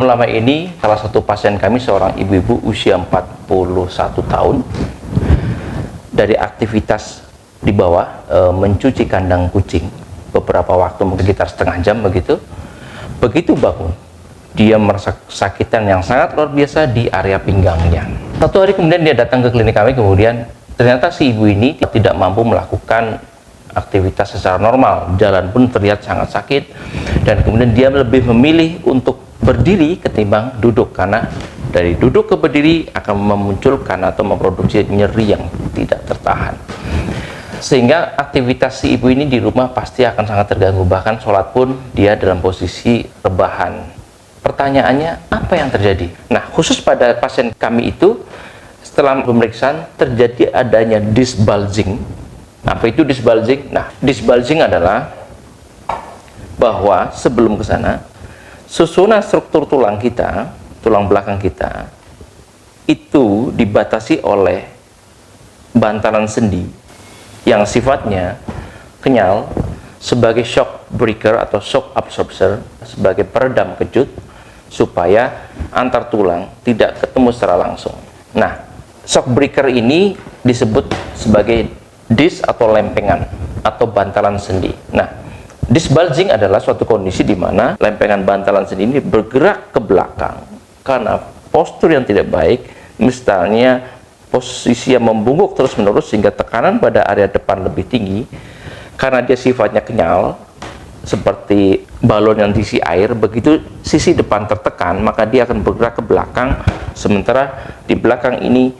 lama ini salah satu pasien kami seorang ibu-ibu usia 41 tahun dari aktivitas di bawah mencuci kandang kucing beberapa waktu, mungkin sekitar setengah jam begitu. Begitu bangun, dia merasa kesakitan yang sangat luar biasa di area pinggangnya. Satu hari kemudian dia datang ke klinik kami, kemudian ternyata si ibu ini tidak mampu melakukan aktivitas secara normal, jalan pun terlihat sangat sakit, dan kemudian dia lebih memilih untuk berdiri ketimbang duduk, karena dari duduk ke berdiri akan memunculkan atau memproduksi nyeri yang tidak tertahan, sehingga aktivitas si ibu ini di rumah pasti akan sangat terganggu, bahkan sholat pun dia dalam posisi rebahan. Pertanyaannya, apa yang terjadi? Nah, khusus pada pasien kami itu, setelah pemeriksaan terjadi adanya disc bulging. Apa itu disc bulging? Nah, disc bulging adalah bahwa sebelum ke sana, susunan struktur tulang kita, tulang belakang kita, itu dibatasi oleh bantalan sendi yang sifatnya kenyal sebagai shock breaker atau shock absorber, sebagai peredam kejut supaya antar tulang tidak ketemu secara langsung. Nah, shock breaker ini disebut sebagai disc atau lempengan atau bantalan sendi. Nah, disc bulging adalah suatu kondisi di mana lempengan bantalan sendi ini bergerak ke belakang karena postur yang tidak baik, misalnya posisi yang membungkuk terus-menerus sehingga tekanan pada area depan lebih tinggi. Karena dia sifatnya kenyal seperti balon yang diisi air, begitu sisi depan tertekan maka dia akan bergerak ke belakang, sementara di belakang ini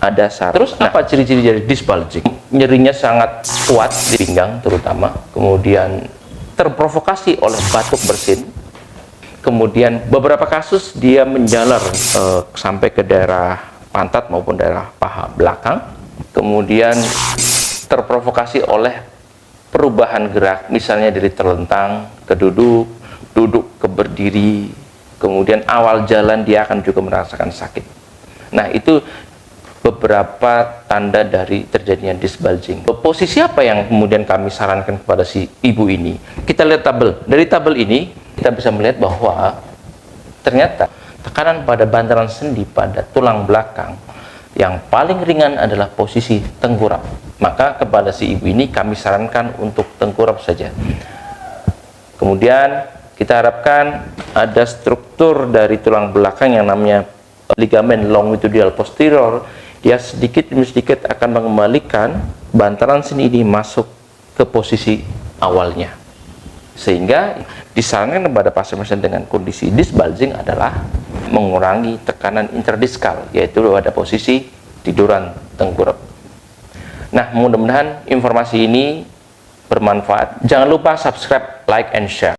ada saraf. Terus apa ciri-ciri dari disc bulging? Nyerinya sangat kuat di pinggang terutama, kemudian terprovokasi oleh batuk bersin, kemudian beberapa kasus dia menjalar sampai ke daerah pantat maupun daerah paha belakang, kemudian terprovokasi oleh perubahan gerak, misalnya dari terlentang ke duduk, duduk ke berdiri, kemudian awal jalan dia akan juga merasakan sakit. Nah, itu beberapa tanda dari terjadinya disc bulging. Posisi apa yang kemudian kami sarankan kepada si ibu ini? Kita lihat tabel. Dari tabel ini kita bisa melihat bahwa ternyata tekanan pada bantalan sendi pada tulang belakang yang paling ringan adalah posisi tengkurap. Maka kepada si ibu ini kami sarankan untuk tengkurap saja. Kemudian kita harapkan ada struktur dari tulang belakang yang namanya ligamen longitudinal posterior. Dia sedikit demi sedikit akan mengembalikan bantalan sendi ini masuk ke posisi awalnya, sehingga disarankan kepada pasien-pasien dengan kondisi disc bulging adalah mengurangi tekanan interdiskal, yaitu pada posisi tiduran tengkurap. Nah, mudah-mudahan informasi ini bermanfaat. Jangan lupa subscribe, like, and share.